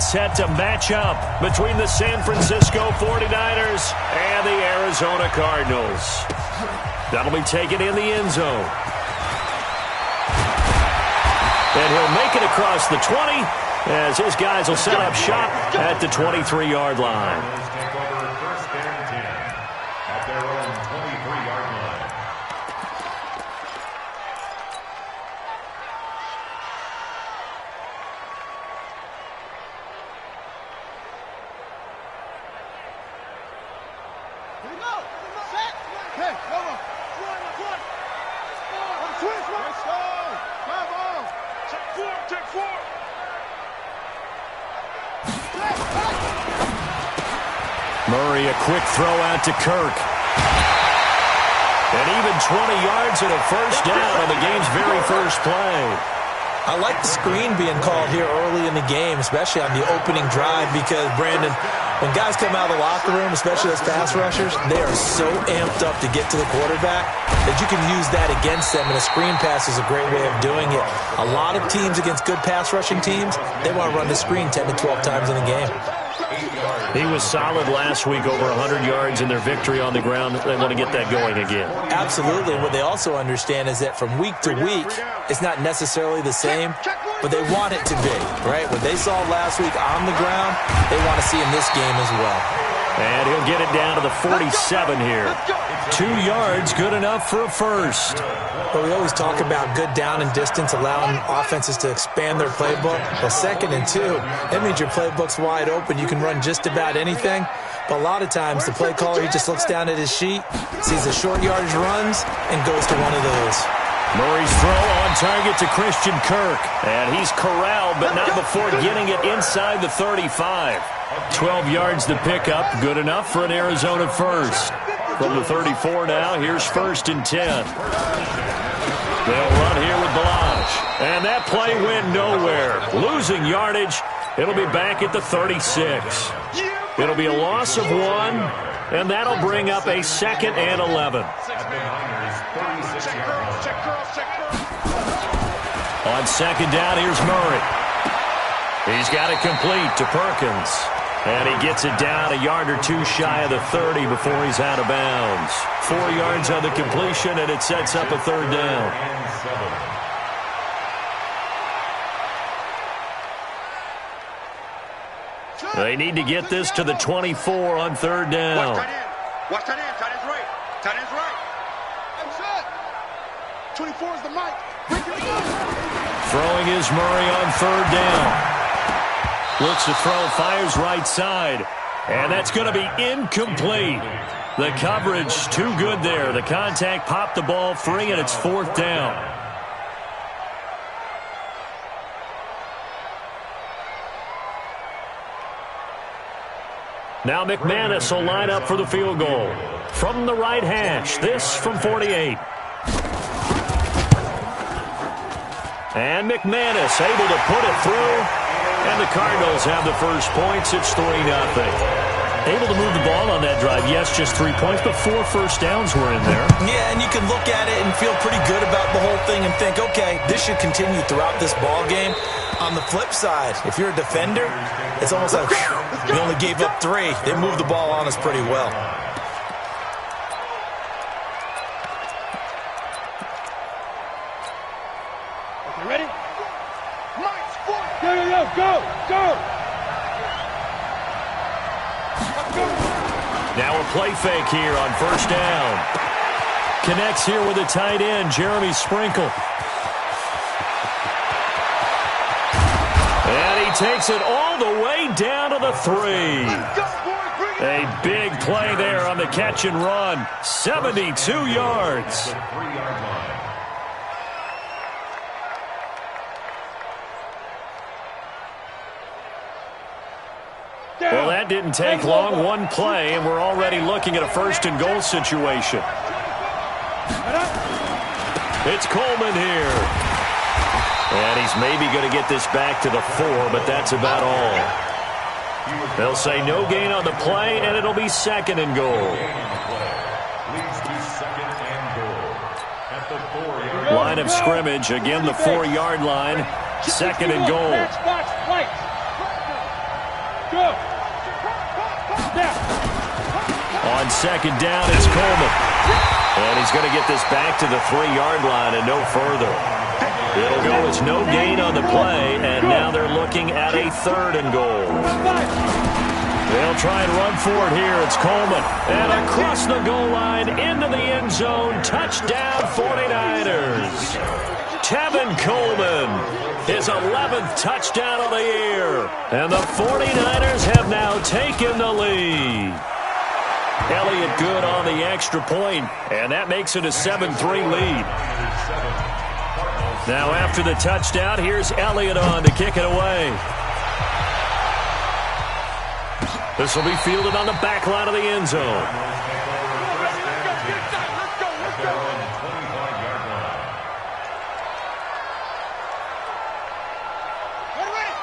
set to match up between the San Francisco 49ers and the Arizona Cardinals. That'll be taken in the end zone. And he'll make it across the 20 as his guys will set up shop at the 23-yard line. Murray, a quick throw out to Kirk. And even 20 yards and a first down on the game's very first play. I like the screen being called here early in the game, especially on the opening drive, because, Brandon, when guys come out of the locker room, especially those pass rushers, they are so amped up to get to the quarterback that you can use that against them, and a screen pass is a great way of doing it. A lot of teams against good pass rushing teams, they want to run the screen 10 to 12 times in a game. He was solid last week, over 100 yards in their victory on the ground. They want to get that going again. Absolutely. What they also understand is that from week to week, it's not necessarily the same, but they want it to be, right? What they saw last week on the ground, they want to see in this game as well. And he'll get it down to the 47 here. 2 yards, good enough for a first. But we always talk about good down and distance, allowing offenses to expand their playbook. Well, 2nd and 2, that means your playbook's wide open. You can run just about anything. But a lot of times, the play caller, he just looks down at his sheet, sees the short yardage runs, and goes to one of those. Murray's throw on target to Christian Kirk. And he's corralled, but not before getting it inside the 35. 12 yards to pick up, good enough for an Arizona first. From the 34 now, here's 1st and 10. They'll run here with Balaj. And that play went nowhere. Losing yardage. It'll be back at the 36. It'll be a loss of 1, and that'll bring up a 2nd and 11. On 2nd down, here's Murray. He's got it complete to Perkins. And he gets it down a yard or 2 shy of the 30 before he's out of bounds. 4 yards on the completion, and it sets up a 3rd down. They need to get this to the 24 on 3rd down. Watch tight end. Tight end's right. Tight end's right. I'm set. 24 is the mic. Throwing is Murray on 3rd down. Looks to throw, fires right side. And that's going to be incomplete. The coverage too good there. The contact popped the ball free, and it's 4th down. Now McManus will line up for the field goal. From the right hash, this from 48. And McManus able to put it through. And the Cardinals have the first points. It's 3-0. Able to move the ball on that drive. Yes, just 3 points, but 4 first downs were in there. Yeah, and you can look at it and feel pretty good about the whole thing and think, okay, this should continue throughout this ball game. On the flip side, if you're a defender, it's almost like, whew, we only gave up 3. They moved the ball on us pretty well. Okay, ready? Go! Now a play fake here on 1st down. Connects here with a tight end, Jeremy Sprinkle. And he takes it all the way down to the 3. A big play there on the catch and run. 72 yards. Well, that didn't take long. 1 play, and we're already looking at a 1st and goal situation. It's Coleman here. And he's maybe going to get this back to the 4, but that's about all. They'll say no gain on the play, and it'll be 2nd and goal. Line of scrimmage, again the 4-yard line. 2nd and goal. On second down, it's Coleman. And he's going to get this back to the 3-yard line and no further. It'll go as no gain on the play, and now they're looking at a 3rd and goal. They'll try and run for it here. It's Coleman. And across the goal line, into the end zone. Touchdown, 49ers. Tevin Coleman, his 11th touchdown of the year. And the 49ers have now taken the lead. Elliott good on the extra point, and that makes it a 7-3 lead. Now after the touchdown, here's Elliott on to kick it away. This will be fielded on the back line of the end zone.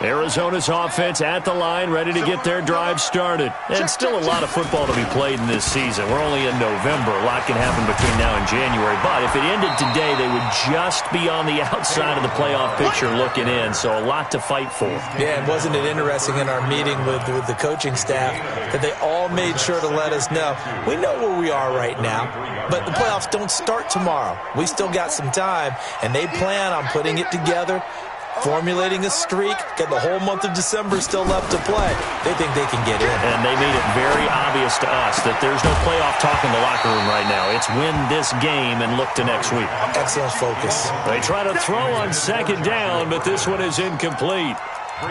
Arizona's offense at the line, ready to get their drive started. And still a lot of football to be played in this season. We're only in November. A lot can happen between now and January. But if it ended today, they would just be on the outside of the playoff picture looking in. So a lot to fight for. Yeah, and wasn't it interesting in our meeting with the coaching staff that they all made sure to let us know, we know where we are right now, but the playoffs don't start tomorrow. We still got some time, and they plan on putting it together, formulating a streak, got the whole month of December still left to play. They think they can get in. And they made it very obvious to us that there's no playoff talk in the locker room right now. It's win this game and look to next week. Excellent focus. They try to throw on second down, but this one is incomplete.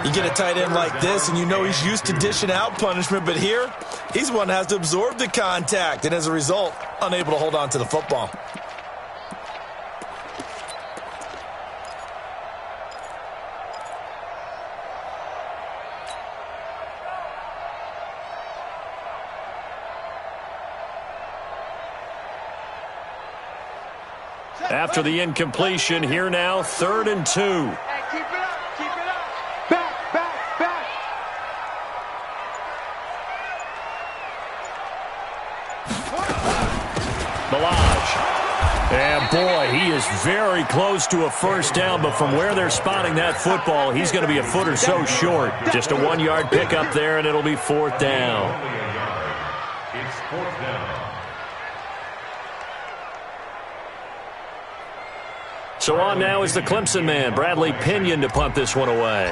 You get a tight end like this, and you know he's used to dishing out punishment, but here, he's one that has to absorb the contact, and as a result, unable to hold on to the football. After the incompletion, here now, 3rd and 2. Hey, keep it up, keep it up. Back, back, back. Milage. And boy, he is very close to a first down, but from where they're spotting that football, he's going to be a foot or so short. Just a 1-yard pickup there, and it'll be 4th down. It's 4th down. So on now is the Clemson man, Bradley Pinion, to punt this one away.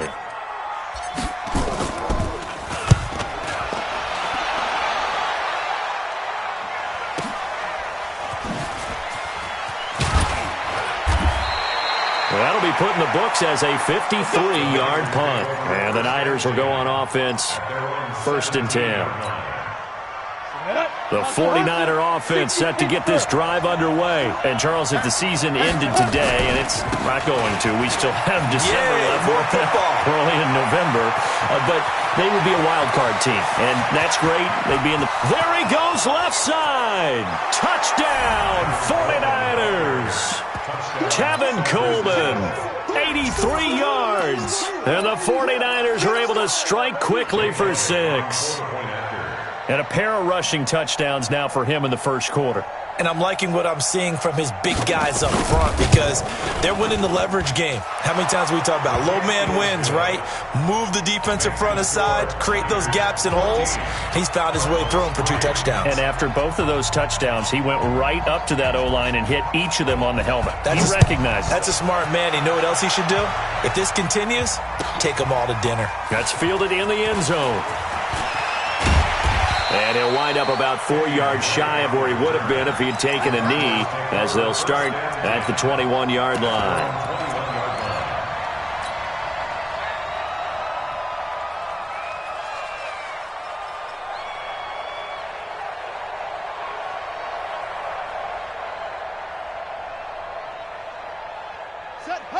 That'll be put in the books as a 53-yard punt. And the Niners will go on offense, 1st and 10. The 49er offense set to get this drive underway. And, Charles, if the season ended today, and it's not going to, we still have December left. More football. We're only in November. But they would be a wild card team. And that's great. They'd be in the... There he goes, left side. Touchdown, 49ers. Tevin Coleman, 83 yards. And the 49ers are able to strike quickly for 6. And a pair of rushing touchdowns now for him in the first quarter. And I'm liking what I'm seeing from his big guys up front because they're winning the leverage game. How many times we talk about low man wins, right? Move the defensive front aside, create those gaps and holes. He's found his way through them for 2 touchdowns. And after both of those touchdowns, he went right up to that O-line and hit each of them on the helmet. He recognized it. That's a smart man. You know what else he should do? If this continues, take them all to dinner. That's fielded in the end zone. And he'll wind up about 4 yards shy of where he would have been if he had taken a knee, as they'll start at the 21-yard line.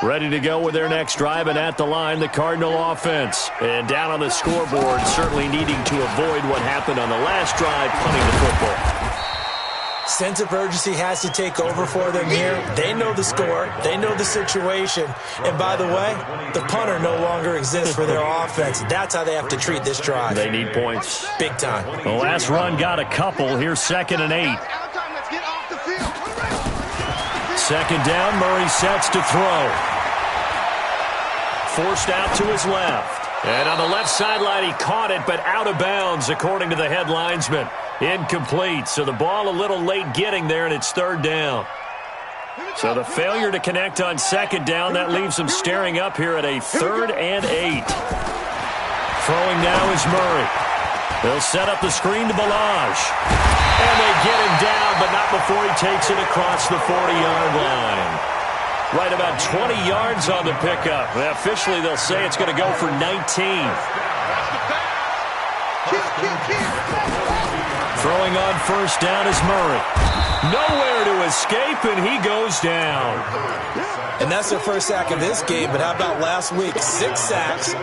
Ready to go with their next drive, and at the line, the Cardinal offense. And down on the scoreboard, certainly needing to avoid what happened on the last drive, punting the football. Sense of urgency has to take over for them here. They know the score. They know the situation. And by the way, the punter no longer exists for their offense. That's how they have to treat this drive. They need points. Big time. The last run got a couple. Here's 2nd and 8. Let's get off the field. 2nd down, Murray sets to throw. Forced out to his left. And on the left sideline, he caught it, but out of bounds, according to the head linesman. Incomplete, so the ball a little late getting there, and it's third down. So the failure to connect on second down, that leaves him staring up here at a 3rd and 8. Throwing now is Murray. They'll set up the screen to Balazs. And they get him down, but not before he takes it across the 40-yard line. Right about 20 yards on the pickup. Officially, they'll say it's going to go for 19. Throwing on first down is Murray. Nowhere to escape, and he goes down. And that's their first sack of this game, but how about last week? 6 sacks,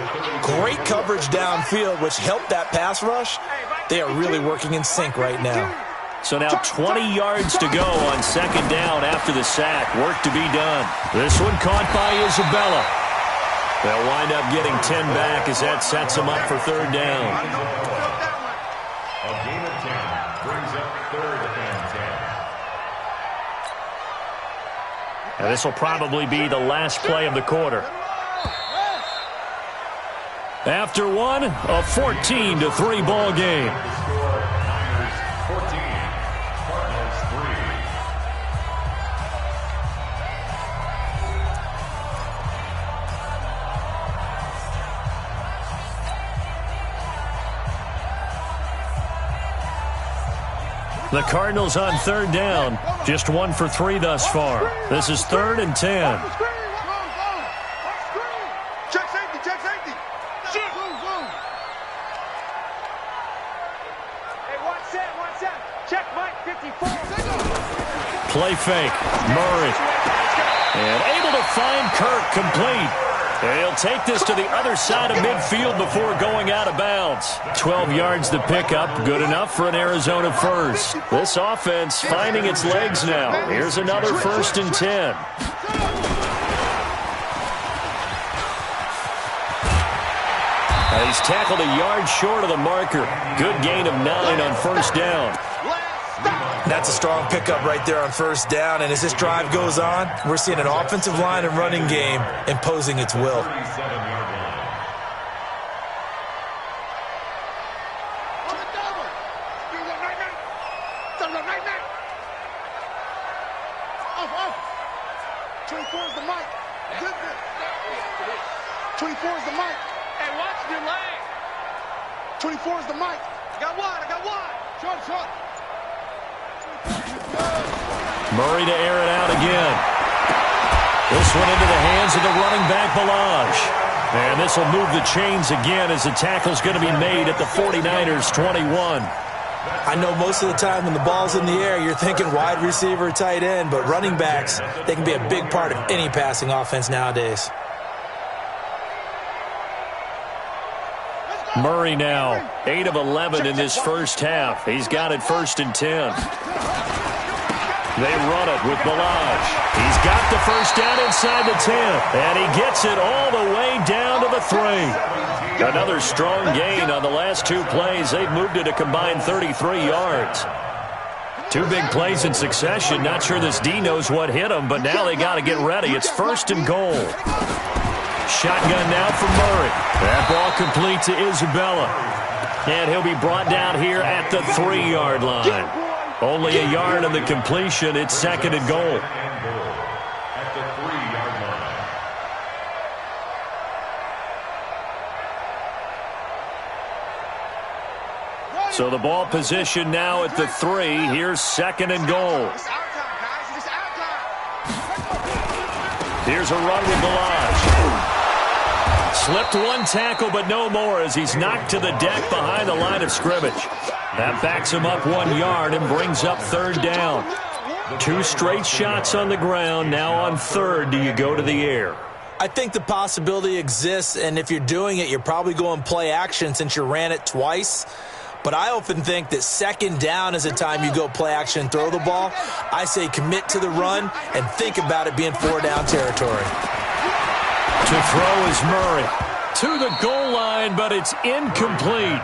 great coverage downfield, which helped that pass rush. They are really working in sync right now. So now 20 yards to go on second down after the sack. Work to be done. This one caught by Isabella. They'll wind up getting 10 back as that sets them up for third down. A gain of 10 brings up 3rd and 10. And this will probably be the last play of the quarter. After one, a 14-3 ball game. Niners 14, Cardinals 3. The Cardinals on third down. Just 1 for 3 thus far. This is 3rd and 10. Check safety, check safety. Hey, one set. Check Mike, 54. Play fake. Murray. And able to find Kirk complete. And he'll take this to the other side of midfield before going out of bounds. 12 yards the pickup. Good enough for an Arizona first. This offense finding its legs now. Here's another 1st and 10. And he's tackled a yard short of the marker. Good gain of 9 on first down. That's a strong pickup right there on first down, and as this drive goes on, we're seeing an offensive line and running game imposing its will. 37-yard line. Off. 24 is the mic. 24 is the mic. Hey, watch your lane. 24 is the mic. I got one. Short. Murray to air it out again. This one into the hands of the running back, Balazs. And this will move the chains again as the tackle's going to be made at the 49ers' 21. I know most of the time when the ball's in the air, you're thinking wide receiver, tight end, but running backs, they can be a big part of any passing offense nowadays. Murray now, 8 of 11 in this first half. He's got it 1st and 10. They run it with Balazs. He's got the first down inside the 10. And he gets it all the way down to the 3. Another strong gain on the last 2 plays. They've moved it a combined 33 yards. 2 big plays in succession. Not sure this D knows what hit him, but now they got to get ready. It's 1st and goal. Shotgun now for Murray. That ball complete to Isabella. And he'll be brought down here at the 3-yard line. Only a yard on the completion. It's 2nd and goal. At the 3-yard line. So the ball position now at the 3. Here's 2nd and goal. Here's a run with Balazs. Slipped one tackle, but no more as he's knocked to the deck behind the line of scrimmage. That backs him up 1 yard and brings up 3rd down. 2 straight shots on the ground. Now on 3rd, do you go to the air? I think the possibility exists, and if you're doing it, you're probably going play action since you ran it twice. But I often think that 2nd down is a time you go play action and throw the ball. I say commit to the run and think about it being 4-down territory. To throw is Murray. To the goal line, but it's incomplete.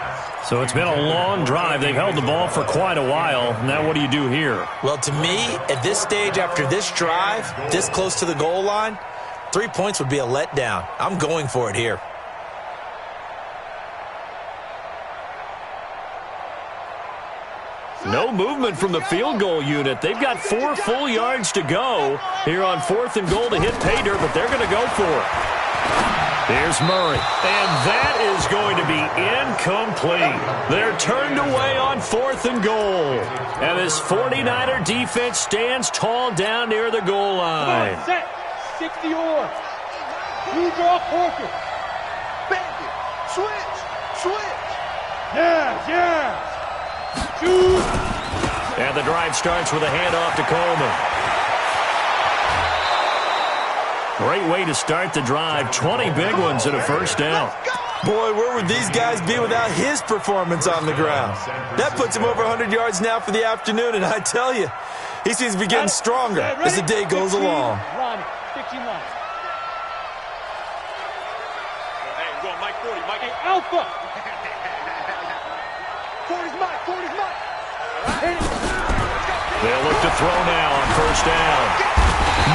So it's been a long drive. They've held the ball for quite a while. Now what do you do here? Well, to me, at this stage after this drive, this close to the goal line, 3 points would be a letdown. I'm going for it here. No movement from the field goal unit. They've got 4 full yards to go here on 4th and goal to hit pay dirt, but they're going to go for it. Here's Murray, and that is going to be incomplete. They're turned away on 4th and goal. And this 49er defense stands tall down near the goal line. Set. 60 or. You draw Porker. Bandit. Switch. Yeah. Shoot. And the drive starts with a handoff to Coleman. Great way to start the drive. 20 big ones and a first down. Boy, where would these guys be without his performance on the ground? That puts him over 100 yards now for the afternoon, and I tell you, he seems to be getting stronger as the day goes along. Ronnie, 15 line. Hey, we're going Mike 40. Mike, hey, Alpha. 40's Mike. They'll look to throw now on first down.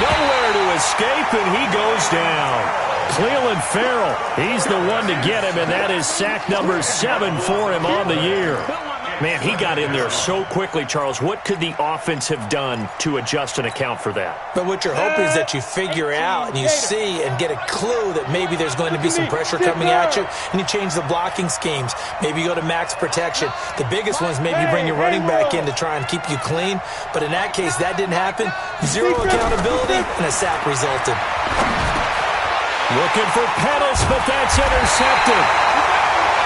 Nowhere to escape, and he goes down. Cleveland Farrell, he's the one to get him, and that is sack number 7 for him on the year. Man, he got in there so quickly, Charles. What could the offense have done to adjust and account for that? But what you're hoping is that you figure out and you see and get a clue that maybe there's going to be some pressure coming at you, and you change the blocking schemes. Maybe you go to max protection. The biggest one is maybe bring your running back in to try and keep you clean. But in that case, that didn't happen. 0 accountability, and a sack resulted. Looking for Pettis, but that's intercepted.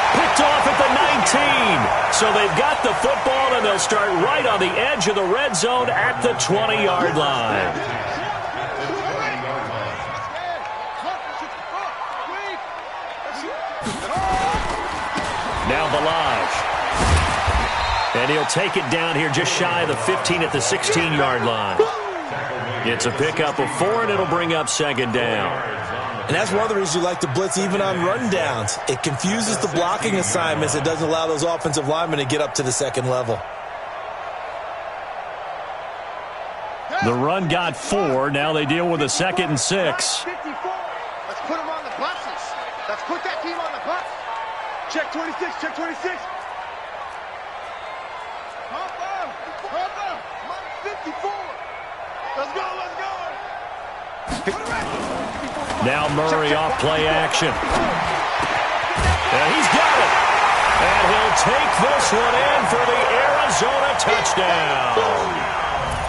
Picked off at the 19. So they've got the football, and they'll start right on the edge of the red zone at the 20-yard line. Now Balaj. And he'll take it down here just shy of the 15 at the 16-yard line. It's a pickup of 4, and it'll bring up second down. And that's one of the reasons you like to blitz even on rundowns. It confuses the blocking assignments. It doesn't allow those offensive linemen to get up to the second level. The run got 4. Now they deal with a 2nd and 6. 54. Let's put them on the buses. Let's put that team on the bus. Check 26. Check 26. Hop up. 54. Let's go. Now Murray off play action. And he's got it. And he'll take this one in for the Arizona touchdown.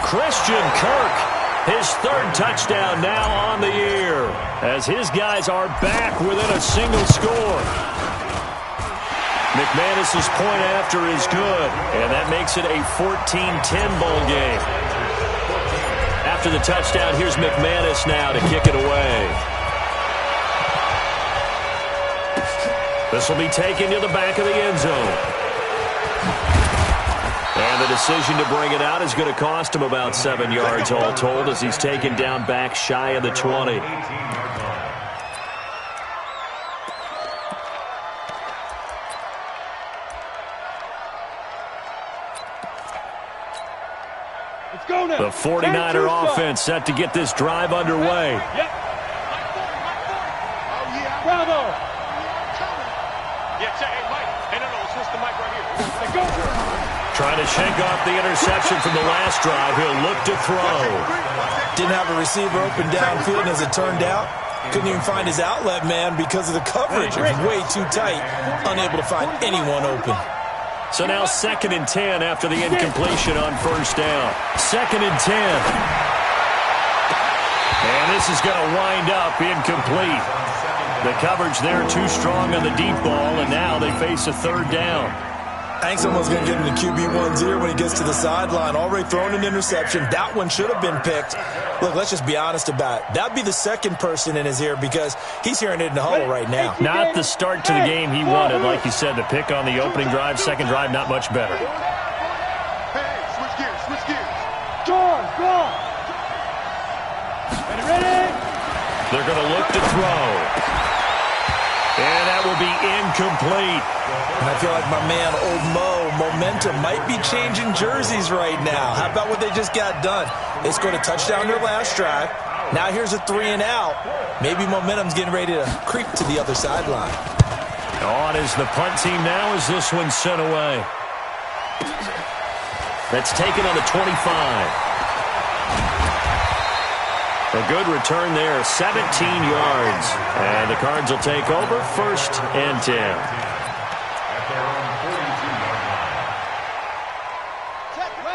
Christian Kirk, his 3rd touchdown now on the year, as his guys are back within a single score. McManus's point after is good, and that makes it a 14-10 ball game. After the touchdown, here's McManus now to kick it away. This will be taken to the back of the end zone. And the decision to bring it out is going to cost him about 7 yards all told, as he's taken down back shy of the 20. Let's go now. The 49er offense set to get this drive underway. Yep. Bravo. Trying to shake off the interception from the last drive. He'll look to throw. Didn't have a receiver open downfield, and as it turned out, couldn't even find his outlet man because of the coverage. It was way too tight, unable to find anyone open. So now 2nd and 10 after the incompletion on first down. 2nd and 10. And this is going to wind up incomplete. The coverage there too strong on the deep ball, and now they face a 3rd down. I think someone's going to get into QB1's ear when he gets to the sideline. Already thrown an interception. That one should have been picked. Look, let's just be honest about it. That'd be the 2nd person in his ear because he's hearing it in the huddle right now. Not the start to the game he wanted. Like you said, the pick on the opening drive, 2nd drive, not much better. Hey, switch gears. Go on. Ready? They're going to look to throw. And that will be incomplete. And I feel like my man, Old Mo, momentum might be changing jerseys right now. How about what they just got done? They scored a touchdown their last drive. Now here's a 3 and out. Maybe momentum's getting ready to creep to the other sideline. On is the punt team now as this one's sent away. That's taken on the 25. A good return there, 17 yards. And the Cards will take over, 1st and 10.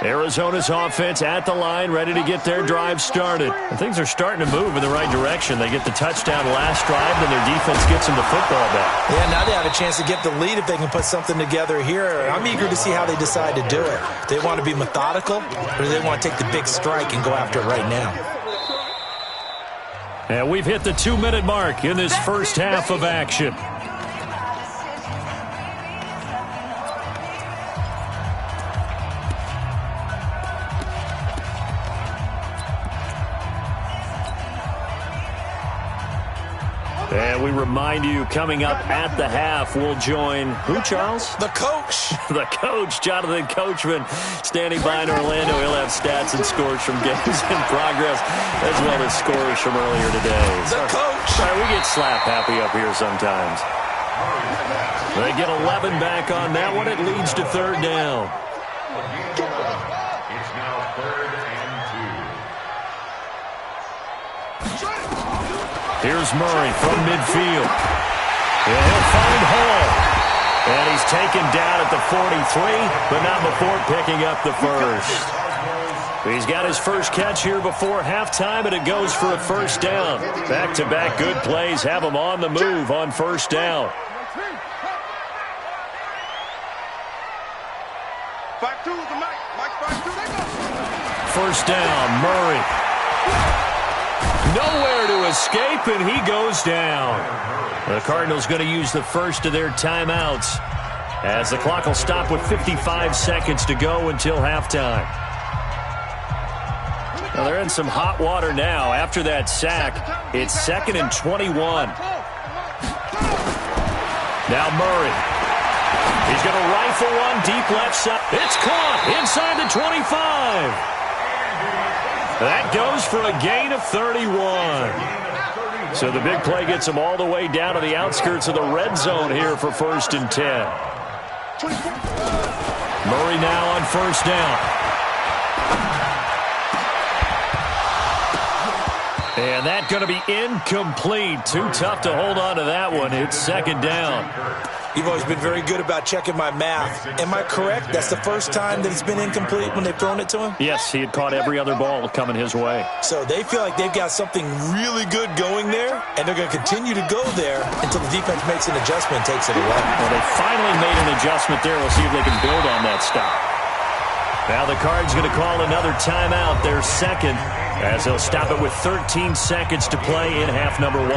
Arizona's offense at the line, ready to get their drive started. And things are starting to move in the right direction. They get the touchdown last drive, then their defense gets them the football back. Yeah, now they have a chance to get the lead if they can put something together here. I'm eager to see how they decide to do it. Do they want to be methodical, or do they want to take the big strike and go after it right now? And we've hit the 2-minute mark in this first half of action. And we remind you, coming up at the half, we'll join who, Charles? The coach. The coach, Jonathan Coachman, standing by in Orlando. He'll have stats and scores from games in progress, as well as scores from earlier today. The coach. Sorry, we get slap happy up here sometimes. They get 11 back on that one. It leads to 3rd down. It's now 3rd and 2. Here's Murray from midfield. And he'll find Hall. And he's taken down at the 43, but not before picking up the first. He's got his first catch here before halftime, and it goes for a 1st down. Back-to-back good plays have him on the move on 1st down. 5-2 with the mic. Mike 5-2. 1st down, Murray. Nowhere to escape, and he goes down. The Cardinals going to use the first of their timeouts, as the clock will stop with 55 seconds to go until halftime. Now they're in some hot water now. After that sack, it's 2nd and 21. Now Murray. He's going to rifle one deep left side. It's caught inside the 25. That goes for a gain of 31. So the big play gets him all the way down to the outskirts of the red zone here for 1st and 10. Murray now on 1st down. And that's going to be incomplete. Too tough to hold on to that one. It's 2nd down. You've always been very good about checking my math. Am I correct? That's the first time that it's been incomplete when they've thrown it to him? Yes, he had caught every other ball coming his way. So they feel like they've got something really good going there, and they're going to continue to go there until the defense makes an adjustment and takes it away. Well, they finally made an adjustment there. We'll see if they can build on that stop. Now the Cards going to call another timeout, their 2nd, as they'll stop it with 13 seconds to play in half number 1.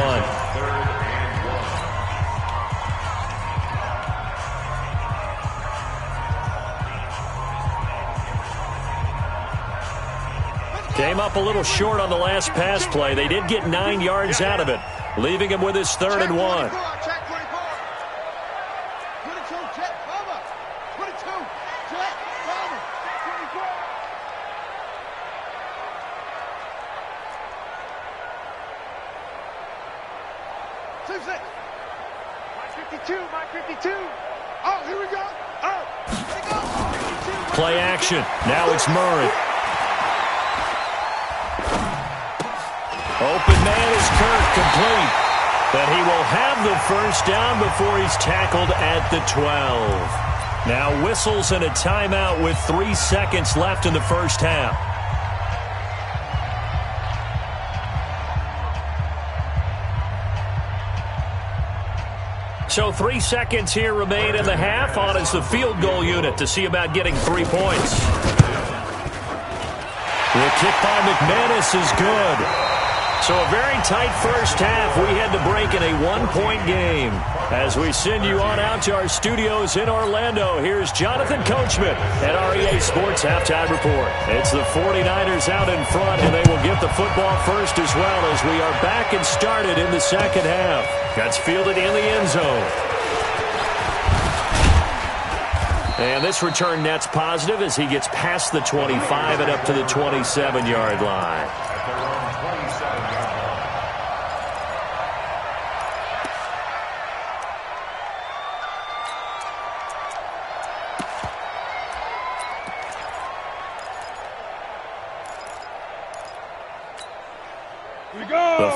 Came up a little short on the last pass play. They did get 9 yards out of it, leaving him with his 3rd and 1. Oh, here we go. Oh, here we go. Play action. Now it's Murray. Open man is Kirk, complete. But he will have the 1st down before he's tackled at the 12. Now whistles and a timeout with 3 seconds left in the first half. So 3 seconds here remain in the half. On is the field goal unit to see about getting 3 points. The kick by McManus is good. So a very tight first half. We had to break in a 1-point game. As we send you on out to our studios in Orlando, here's Jonathan Coachman at REA Sports Halftime Report. It's the 49ers out in front, and they will get the football first as well as we are back and started in the second half. That's fielded in the end zone. And this return net's positive as he gets past the 25 and up to the 27-yard line.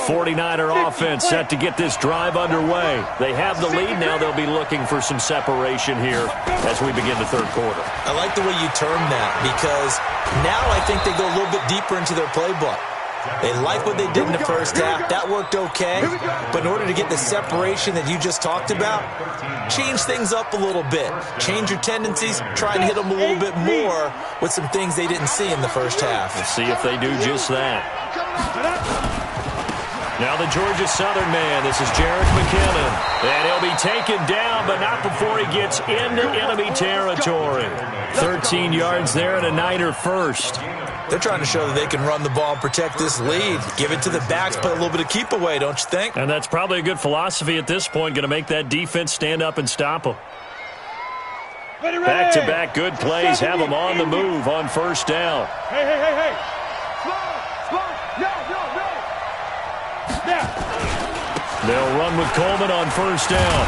49er offense set to get this drive underway. They have the lead. Now they'll be looking for some separation here as we begin the third quarter. I like the way you term that, because now I think they go a little bit deeper into their playbook. They like what they did in the first half. That worked okay. But in order to get the separation that you just talked about, change things up a little bit. Change your tendencies. Try and hit them a little bit more with some things they didn't see in the first half. Let's see if they do just that. Now the Georgia Southern man. This is Jarek McKinnon. And he'll be taken down, but not before he gets into enemy territory. 13 yards there and a Niner first. They're trying to show that they can run the ball and protect this lead. Give it to the backs, play a little bit of keep away, don't you think? And that's probably a good philosophy at this point, going to make that defense stand up and stop them. Back-to-back good plays have them on the move on first down. Hey. They'll run with Coleman on first down.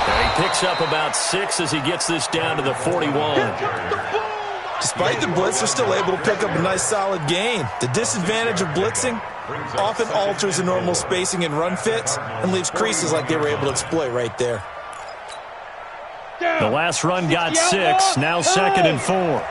And he picks up about 6 as he gets this down to the 41. Despite the blitz, they're still able to pick up a nice solid gain. The disadvantage of blitzing often alters the normal spacing and run fits and leaves creases like they were able to exploit right there. The last run got 6, now 2nd and 4.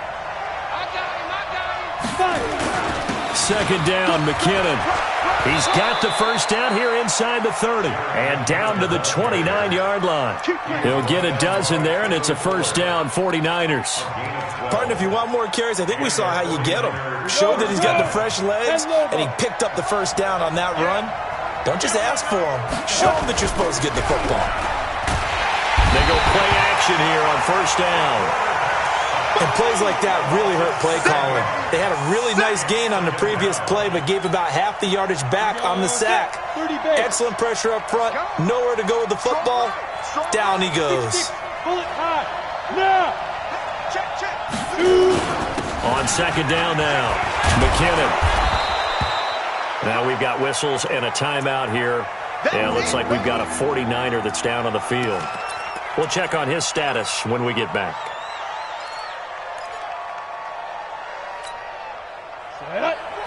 Second down, McKinnon. He's got the first down here inside the 30 and down to the 29-yard line. He'll get a dozen there, and it's a first down, 49ers. Partner, if you want more carries, I think we saw how you get him. Showed that he's got the fresh legs, and he picked up the first down on that run. Don't just ask for him. Show him that you're supposed to get the football. They go play action here on first down. And plays like that really hurt play calling. They had a really nice gain on the previous play, but gave about half the yardage back on the sack. Excellent pressure up front. Nowhere to go with the football. Down he goes. On second down now, McKinnon. Now we've got whistles and a timeout here. And it looks like we've got a 49er that's down on the field. We'll check on his status when we get back.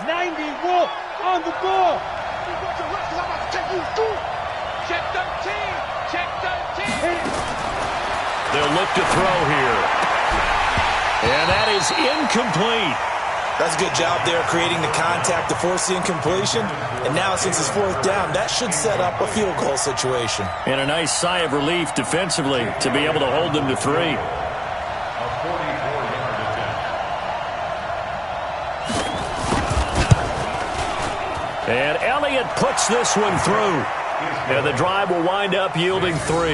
90 Wolf on the ball. Check 13. Check 13. They'll look to throw here. And that is incomplete. That's a good job there creating the contact to force the incompletion. And now since it's fourth down, that should set up a field goal situation. And a nice sigh of relief defensively to be able to hold them to 3. And Elliott puts this one through. And the drive will wind up yielding 3.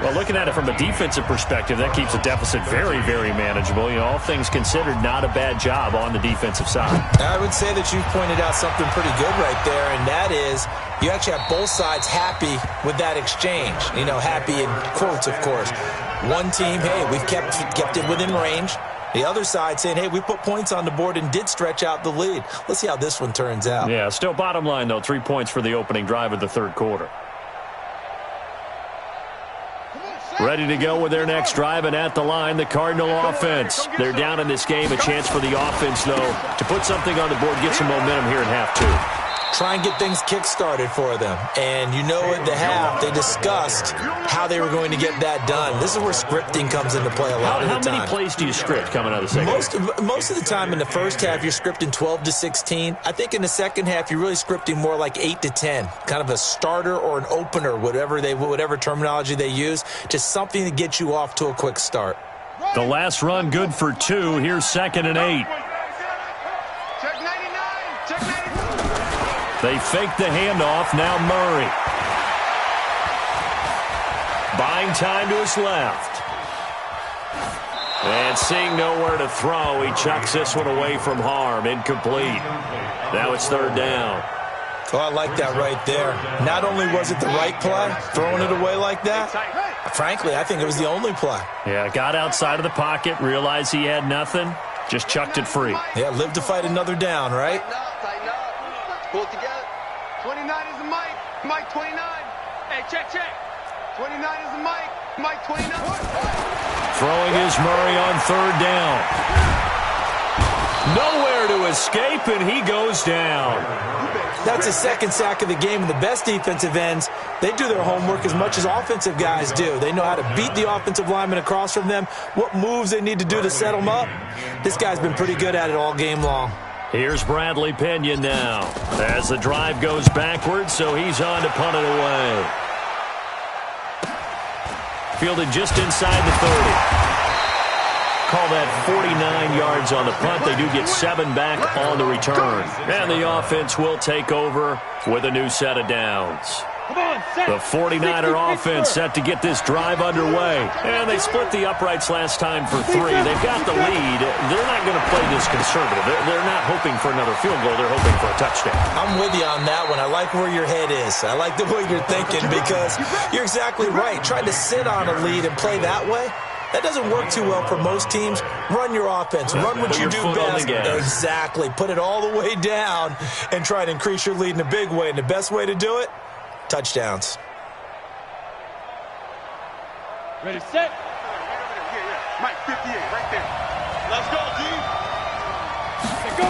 Well, looking at it from a defensive perspective, that keeps the deficit very, very manageable. You know, all things considered, not a bad job on the defensive side. I would say that you've pointed out something pretty good right there, and that is you actually have both sides happy with that exchange. You know, happy in quotes, of course. One team, hey, we've kept it within range. The other side saying, hey, we put points on the board and did stretch out the lead. Let's see how this one turns out. Yeah, still bottom line, though, 3 points for the opening drive of the third quarter. Ready to go with their next drive, and at the line, the Cardinal offense. They're down in this game. A chance for the offense, though, to put something on the board, get some momentum here in half 2. Try and get things kick-started for them. And you know at the half, they discussed how they were going to get that done. This is where scripting comes into play a lot of the time. How many plays do you script coming out of the second half? Most of the time in the first half, you're scripting 12 to 16. I think in the second half, you're really scripting more like 8 to 10. Kind of a starter or an opener, whatever terminology they use. Just something to get you off to a quick start. The last run good for 2. Here's 2nd and 8. Check 99. Check 99. They fake the handoff. Now Murray. Buying time to his left. And seeing nowhere to throw, he chucks this one away from harm. Incomplete. Now it's third down. Oh, I like that right there. Not only was it the right play, throwing it away like that, frankly, I think it was the only play. Yeah, got outside of the pocket, realized he had nothing, just chucked it free. Yeah, live to fight another down, right? Tighten up. Pull it together. 29 is the Mike. Mike 29. Hey, check. 29 is the Mike. Mike 29. Throwing is Murray on third down. Nowhere to escape, and he goes down. That's his second sack of the game, and the best defensive ends, they do their homework as much as offensive guys do. They know how to beat the offensive lineman across from them, what moves they need to do to set them up. This guy's been pretty good at it all game long. Here's Bradley Pena now as the drive goes backwards, so he's on to punt it away. Fielded just inside the 30. Call that 49 yards on the punt. They do get 7 back on the return. And the offense will take over with a new set of downs. The 49er offense set to get this drive underway. And they split the uprights last time for 3. They've got the lead. They're not going to play this conservative. They're not hoping for another field goal. They're hoping for a touchdown. I'm with you on that one. I like where your head is. I like the way you're thinking because you're exactly right. Trying to sit on a lead and play that way, that doesn't work too well for most teams. Run your offense. Run what you do best. Exactly. Put it all the way down and try to increase your lead in a big way. And the best way to do it, touchdowns. Ready, set. Mike, 58, right there. Let's go, G. Go.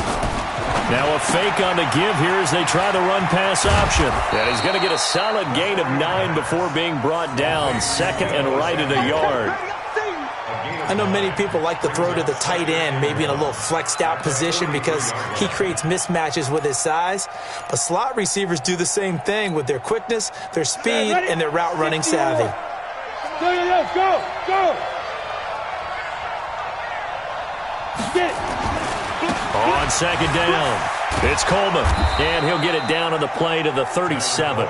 Now a fake on the give here as they try the run-pass option. And he's going to get a solid gain of 9 before being brought down. Second and right at a yard. I know many people like to throw to the tight end, maybe in a little flexed out position because he creates mismatches with his size. But slot receivers do the same thing with their quickness, their speed, and their route running savvy. Go. On second down, it's Coleman, and he'll get it down on the play to the 37.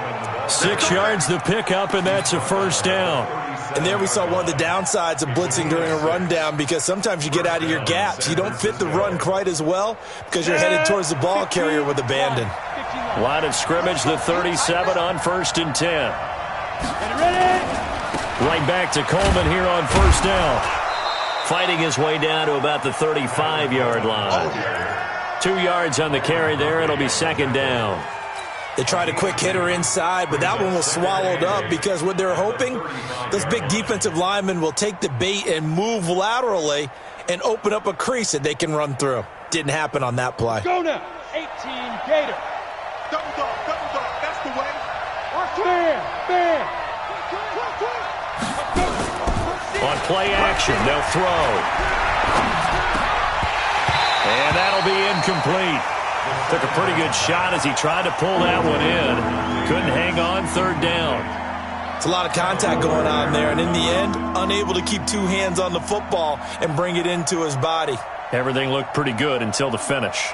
6 yards the pickup, and that's a first down. And there we saw one of the downsides of blitzing during a rundown because sometimes you get out of your gaps. You don't fit the run quite as well because you're headed towards the ball carrier with abandon. Line of scrimmage, the 37 on 1st and 10. Right back to Coleman here on first down. Fighting his way down to about the 35-yard line. 2 yards on the carry there. It'll be second down. They tried a quick hitter inside, but that one was swallowed up because what they're hoping, those big defensive linemen will take the bait and move laterally and open up a crease that they can run through. Didn't happen on that play. Go now, 18 Gator. Double dog, that's the way. Bam. On play action, they'll throw. And that'll be incomplete. Took a pretty good shot as he tried to pull that one in. Couldn't hang on, third down. It's a lot of contact going on there, and in the end, unable to keep 2 hands on the football and bring it into his body. Everything looked pretty good until the finish.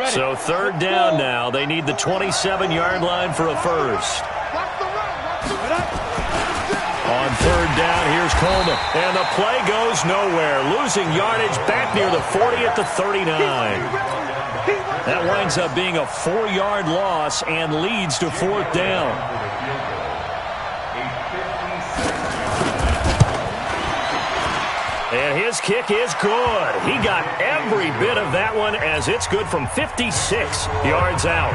So third down now. They need the 27-yard line for a first. On third down, here's Coleman. And the play goes nowhere. Losing yardage back near the 40 at the 39. That winds up being a 4-yard loss and leads to fourth down. And his kick is good. He got every bit of that one as it's good from 56 yards out.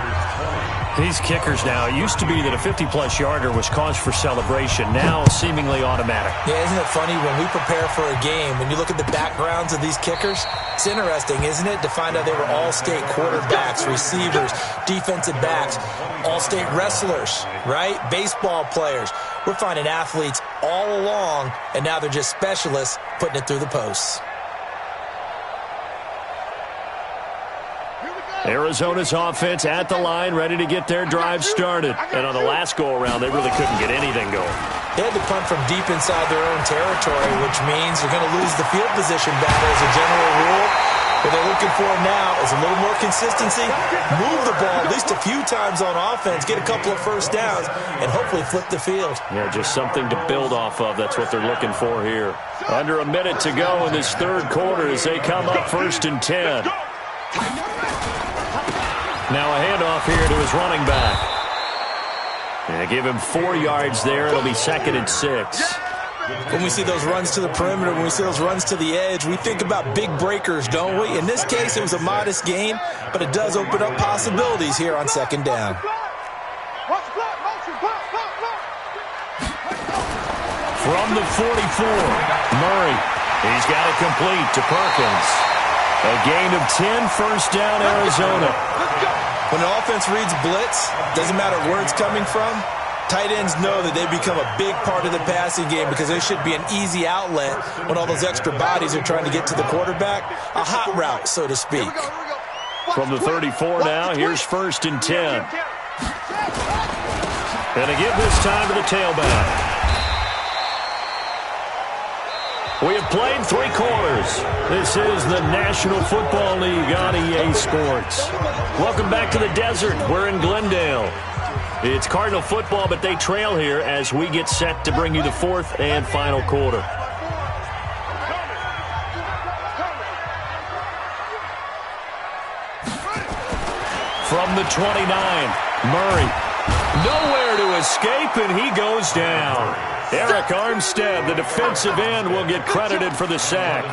These kickers now, it used to be that a 50-plus yarder was cause for celebration. Now seemingly automatic. Yeah, isn't it funny when we prepare for a game, when you look at the backgrounds of these kickers, it's interesting, isn't it, to find out they were all-state quarterbacks, receivers, defensive backs, all-state wrestlers, right? Baseball players. We're finding athletes all along, and now they're just specialists putting it through the posts. Arizona's offense at the line, ready to get their drive started. And on the last go-around, they really couldn't get anything going. They had to punt from deep inside their own territory, which means they're going to lose the field position battle as a general rule. What they're looking for now is a little more consistency, move the ball at least a few times on offense, get a couple of first downs, and hopefully flip the field. Yeah, just something to build off of. That's what they're looking for here. Under a minute to go in this third quarter as they come up 1st and 10. Now a handoff here to his running back. And they give him 4 yards there. It'll be 2nd and 6. When we see those runs to the perimeter, when we see those runs to the edge, we think about big breakers, don't we? In this case, it was a modest gain, but it does open up possibilities here on 2nd down. From the 44, Murray. He's got it complete to Perkins. A gain of 10, first down, Arizona. When the offense reads blitz, doesn't matter where it's coming from, tight ends know that they become a big part of the passing game because there should be an easy outlet when all those extra bodies are trying to get to the quarterback. A hot route, so to speak. From the 34 now, here's first and 10. And they give this time to the tailback. We have played 3 quarters. This is the National Football League on EA Sports. Welcome back to the desert. We're in Glendale. It's Cardinal football, but they trail here as we get set to bring you the 4th and final quarter. From the 29, Murray. Nowhere to escape, and he goes down. Eric Armstead, the defensive end, will get credited for the sack.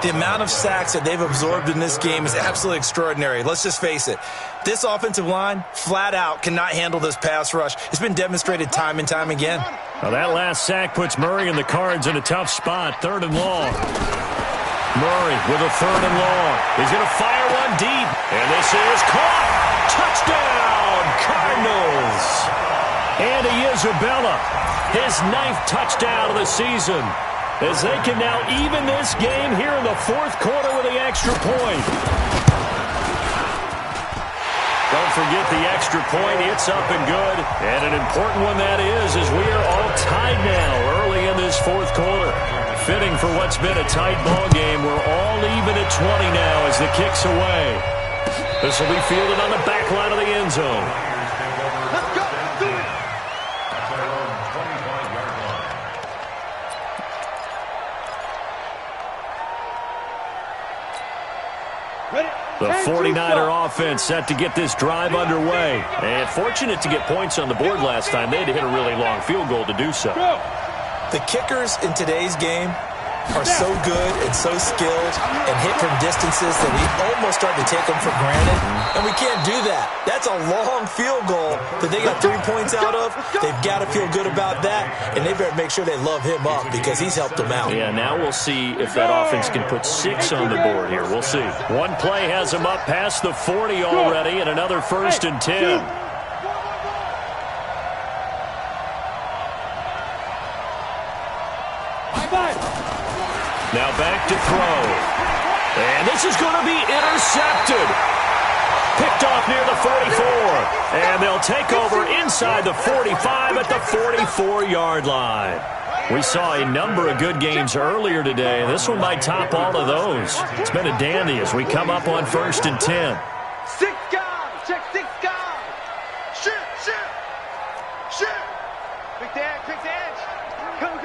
The amount of sacks that they've absorbed in this game is absolutely extraordinary. Let's just face it. This offensive line, flat out, cannot handle this pass rush. It's been demonstrated time and time again. Now that last sack puts Murray and the Cards in a tough spot, 3rd and long. Murray with a 3rd and long. He's going to fire one deep, and this is caught. Touchdown, Cardinals. Andy Isabella, his 9th touchdown of the season, as they can now even this game here in the 4th quarter with the extra point. Don't forget the extra point. It's up and good. And an important one that is, as we are all tied now early in this 4th quarter. Fitting for what's been a tight ball game. We're all even at 20 now as the kick's away. This will be fielded on the back line of the end zone. Let's go. Do it. That's their own 25-yard line. The 49er offense set to get this drive underway. And fortunate to get points on the board last time. They had to hit a really long field goal to do so. The kickers in today's game are so good and so skilled and hit from distances that we almost start to take them for granted. And we can't do that. That's a long field goal that they got 3 points out of. They've got to feel good about that, and they better make sure they love him up because he's helped them out. Yeah, now we'll see if that offense can put 6 on the board here. We'll see. One play has them up past the 40 already, and another 1st and 10. Now back to throw. And this is going to be intercepted. Picked off near the 44. And they'll take over inside the 45 at the 44-yard line. We saw a number of good games earlier today. This one might top all of those. It's been a dandy as we come up on 1st and 10. 6 guys. Check 6 guys. Shoot. Pick the edge. Come.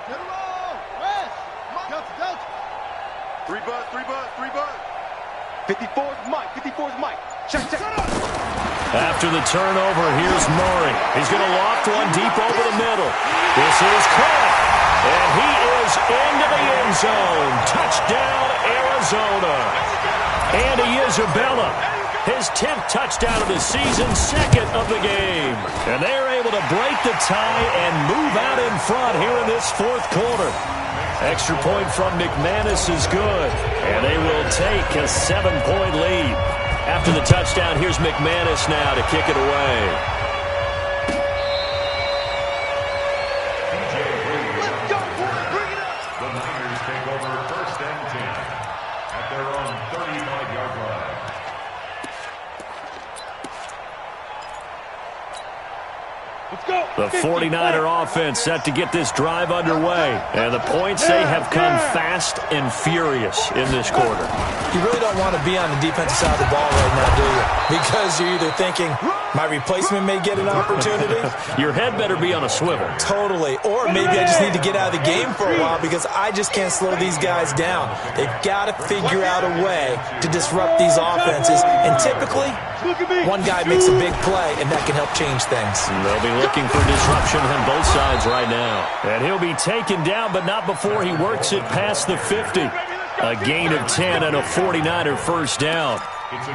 Get him on! West! Delta! 3 bud. 54's Mike. Check. After the turnover, here's Murray. He's going to loft one deep over the middle. This is caught. And he is into the end zone. Touchdown, Arizona. Andy Isabella, his 10th touchdown of the season, 2nd of the game. And they're able to break the tie and move out in front here in this 4th quarter. Extra point from McManus is good. And they will take a 7-point lead. After the touchdown, here's McManus now to kick it away. Let's go, boys. Bring it up. The Niners take over 1st and 10 at their own 35-yard line. Let's go. The 49er offense set to get this drive underway. And the points, they have come fast and furious in this quarter. You really don't want to be on the defensive side of the ball right now, do you? Because you're either thinking, my replacement may get an opportunity. Your head better be on a swivel. Totally. Or maybe I just need to get out of the game for a while because I just can't slow these guys down. They've got to figure out a way to disrupt these offenses. And typically, one guy makes a big play, and that can help change things. They'll be looking for disruption on both sides right now. And he'll be taken down, but not before he works it past the 50. A gain of 10 and a 49er first down.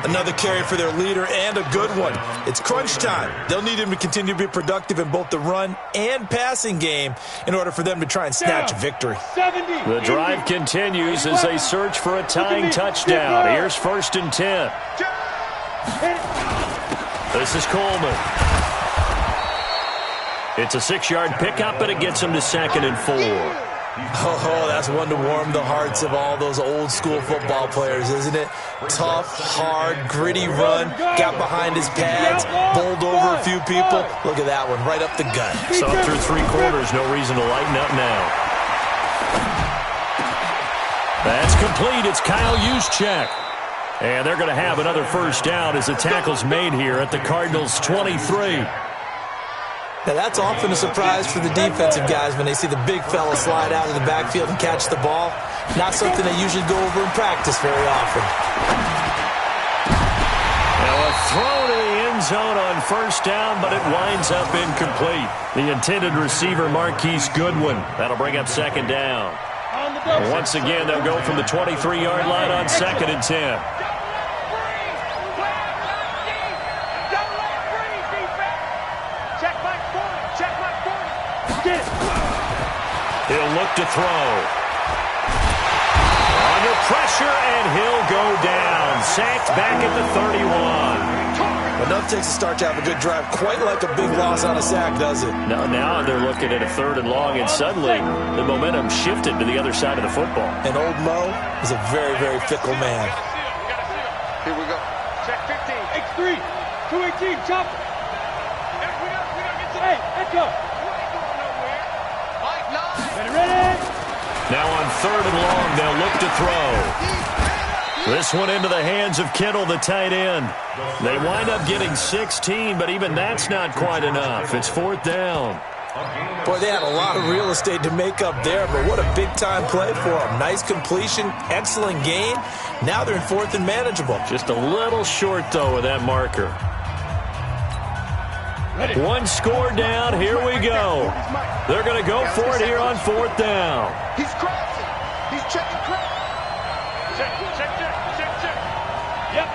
Another carry for their leader and a good one. It's crunch time. They'll need him to continue to be productive in both the run and passing game in order for them to try and snatch a victory. The drive continues as they search for a tying touchdown. Here's 1st and 10. This is Coleman. It's a 6-yard pickup, but it gets him to 2nd and 4. Oh, that's one to warm the hearts of all those old-school football players, isn't it? Tough, hard, gritty run, got behind his pads, bowled over a few people. Look at that one, right up the gut. So through 3 quarters, no reason to lighten up now. That's complete. It's Kyle Juszczyk. And they're going to have another 1st down as the tackle's made here at the Cardinals' 23. Now, that's often a surprise for the defensive guys when they see the big fella slide out of the backfield and catch the ball. Not something they usually go over in practice very often. Now a throw to the end zone on 1st down, but it winds up incomplete. The intended receiver, Marquise Goodwin. That'll bring up 2nd down. Once again, they'll go from the 23-yard line on 2nd and 10. He'll look to throw. Under pressure, and he'll go down. Sacked back at the 31. Enough takes a start to have a good drive. Quite like a big loss on a sack, does it? Now they're looking at a 3rd and long, and suddenly the momentum shifted to the other side of the football. And old Mo is a very, very fickle man. Here we go. Check 15. X3. 218. Chop. Hey, echo. Ready? Now on 3rd and long, they'll look to throw. This one into the hands of Kittle, the tight end. They wind up getting 16, but even that's not quite enough. It's 4th down. Boy, they had a lot of real estate to make up there, but what a big-time play for them. Nice completion, excellent gain. Now they're in 4th and manageable. Just a little short, though, with that marker. One score down. Here we go. They're going to go for it here on 4th down. He's crossing. He's checking cross. Check. Yep.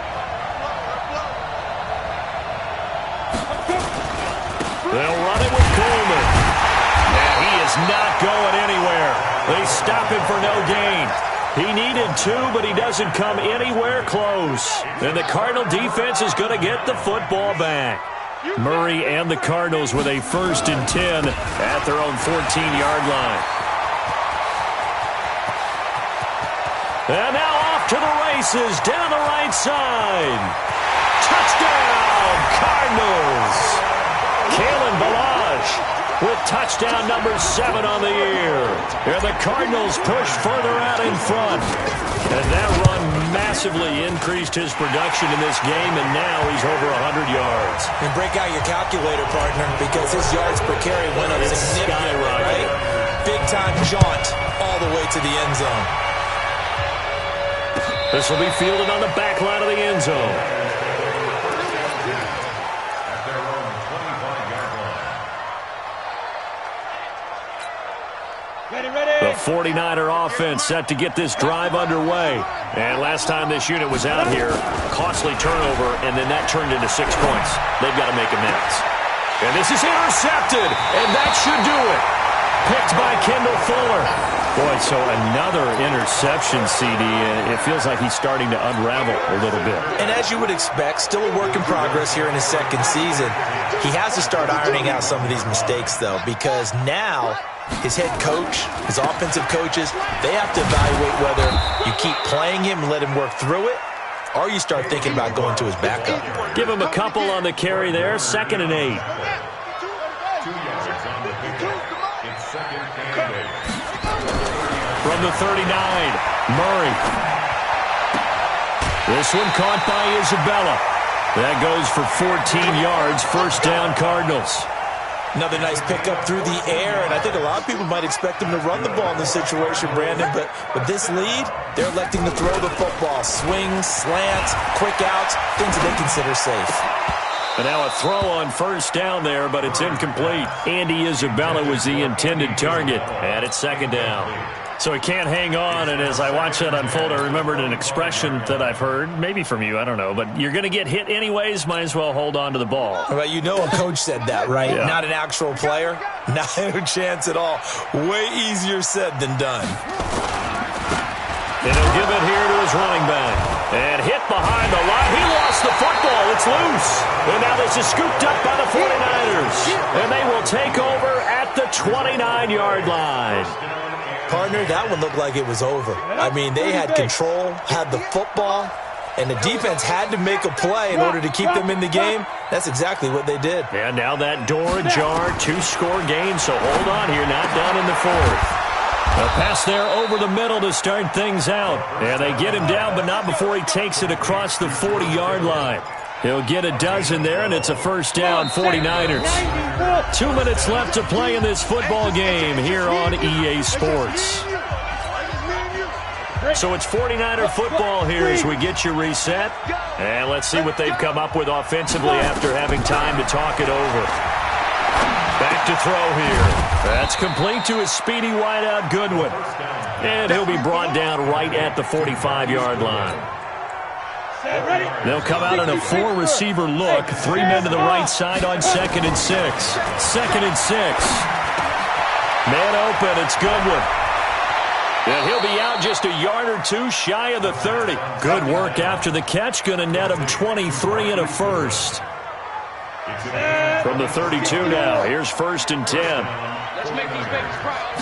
They'll run it with Coleman. And he is not going anywhere. They stop him for no gain. He needed 2, but he doesn't come anywhere close. And the Cardinal defense is going to get the football back. Murray and the Cardinals with a 1st and 10 at their own 14-yard line. And now off to the races down the right side. Touchdown, Cardinals. Kalen Ballage with touchdown number 7 on the year. And the Cardinals push further out in front. And that run massively increased his production in this game, and now he's over 100 yards. And break out your calculator, partner, because his yards per carry went up significantly, right? Big-time jaunt all the way to the end zone. This will be fielded on the back line of the end zone. The 49er offense set to get this drive underway. And last time this unit was out here, costly turnover, and then that turned into 6 points. They've got to make amends. And this is intercepted, and that should do it. Picked by Kendall Fuller. Boy, so another interception, CD. It feels like he's starting to unravel a little bit. And as you would expect, still a work in progress here in his 2nd season. He has to start ironing out some of these mistakes, though, because now his head coach, his offensive coaches, they have to evaluate whether you keep playing him and let him work through it, or you start thinking about going to his backup. Give him a couple on the carry there, 2nd and 8. 2 yards on the pickup. It's 2nd and 8. From the 39, Murray. This one caught by Isabella. That goes for 14 yards, 1st down Cardinals. Another nice pickup through the air, and I think a lot of people might expect him to run the ball in this situation, Brandon, but with this lead, they're electing to throw the football. Swings, slants, quick outs, things that they consider safe. And now a throw on 1st down there, but it's incomplete. Andy Isabella was the intended target, and it's 2nd down. So he can't hang on, and as I watch that unfold, I remembered an expression that I've heard, maybe from you, I don't know, but you're going to get hit anyways, might as well hold on to the ball. Well, you know a coach said that, right? Yeah. Not an actual player. No chance at all. Way easier said than done. And he'll give it here to his running back. And hit behind the line. He lost the football. It's loose. And now this is scooped up by the 49ers. And they will take over at the 29-yard line. Partner, that one looked like it was over. I mean, they had control, had the football, and the defense had to make a play in order to keep them in the game. That's exactly what they did. And now that door ajar, 2-score game, so hold on here, not done in the fourth. A pass there over the middle to start things out. And they get him down, but not before he takes it across the 40-yard line. He'll get a dozen there, and it's a first down, 49ers. 2 minutes left to play in this football game here on EA Sports. So it's 49er football here as we get you reset. And let's see what they've come up with offensively after having time to talk it over. Back to throw here. That's complete to his speedy wideout Goodwin. And he'll be brought down right at the 45-yard line. They'll come out in a 4-receiver look. 3 men to the right side on 2nd and 6. 2nd and 6. Man open, it's Goodwin. And he'll be out just a yard or two shy of the 30. Good work after the catch. Going to net him 23 and a first. From the 32 now. Here's 1st and 10. Let's make these babies proud.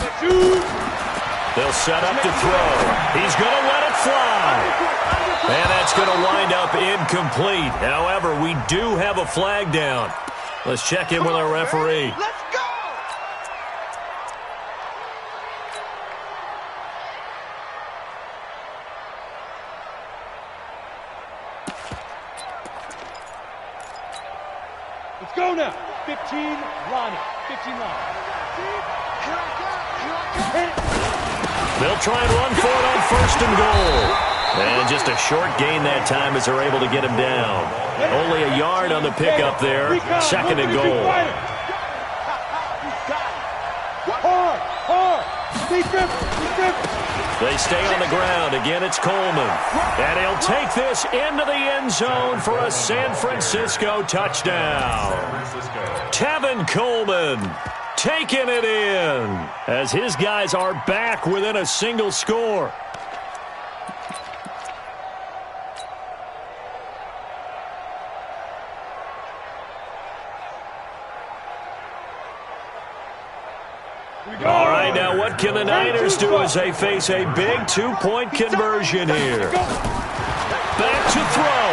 They'll set up to throw. He's going to let it fly. And that's going to wind up incomplete. However, we do have a flag down. Let's check in with our referee. Let's go! Let's go now. 15 line. 15 line. They'll try and run for it on 1st and goal. And just a short gain that time as they're able to get him down. Only a yard on the pickup there. 2nd and goal. Hard. They stay on the ground. Again, it's Coleman. And he'll take this into the end zone for a San Francisco touchdown. Tevin Coleman taking it in as his guys are back within a single score. All right, now what can the Niners do as they face a big 2-point conversion here? Back to throw.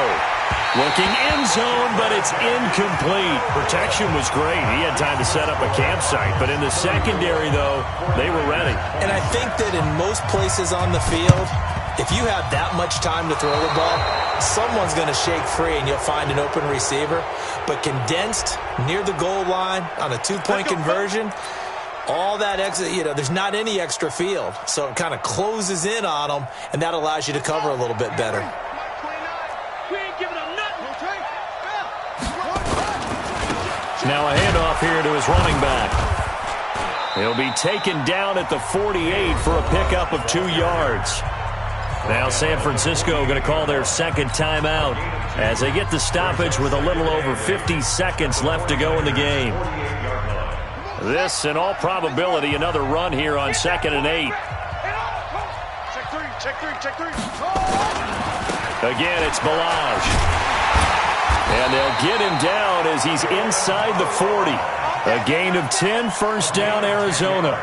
Looking end zone, but it's incomplete. Protection was great. He had time to set up a campsite, but in the secondary, though, they were ready. And I think that in most places on the field, if you have that much time to throw the ball, someone's going to shake free and you'll find an open receiver. But condensed near the goal line on a 2-point conversion, all that extra, there's not any extra field. So it kind of closes in on them, and that allows you to cover a little bit better. Now a handoff here to his running back. He'll be taken down at the 48 for a pickup of 2 yards. Now San Francisco going to call their second timeout as they get the stoppage with a little over 50 seconds left to go in the game. This, in all probability, another run here on 2nd and 8. Check three. Again, it's Balaj. And they'll get him down as he's inside the 40. A gain of 10, first down, Arizona.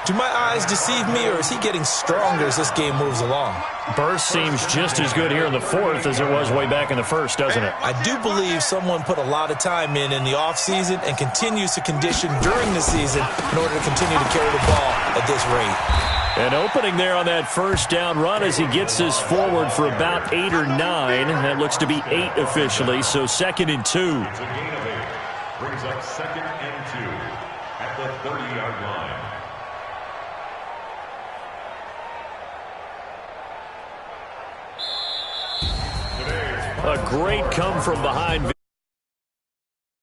Do my eyes deceive me, or is he getting stronger as this game moves along? Burst seems just as good here in the fourth as it was way back in the first, doesn't it? I do believe someone put a lot of time in the offseason and continues to condition during the season in order to continue to carry the ball at this rate. An opening there on that first down run as he gets this forward for about 8 or 9. That looks to be 8 officially, so 2nd and 2. It's a gain of 8. Brings up 2nd and 2 at the 30-yard line. A great come from behind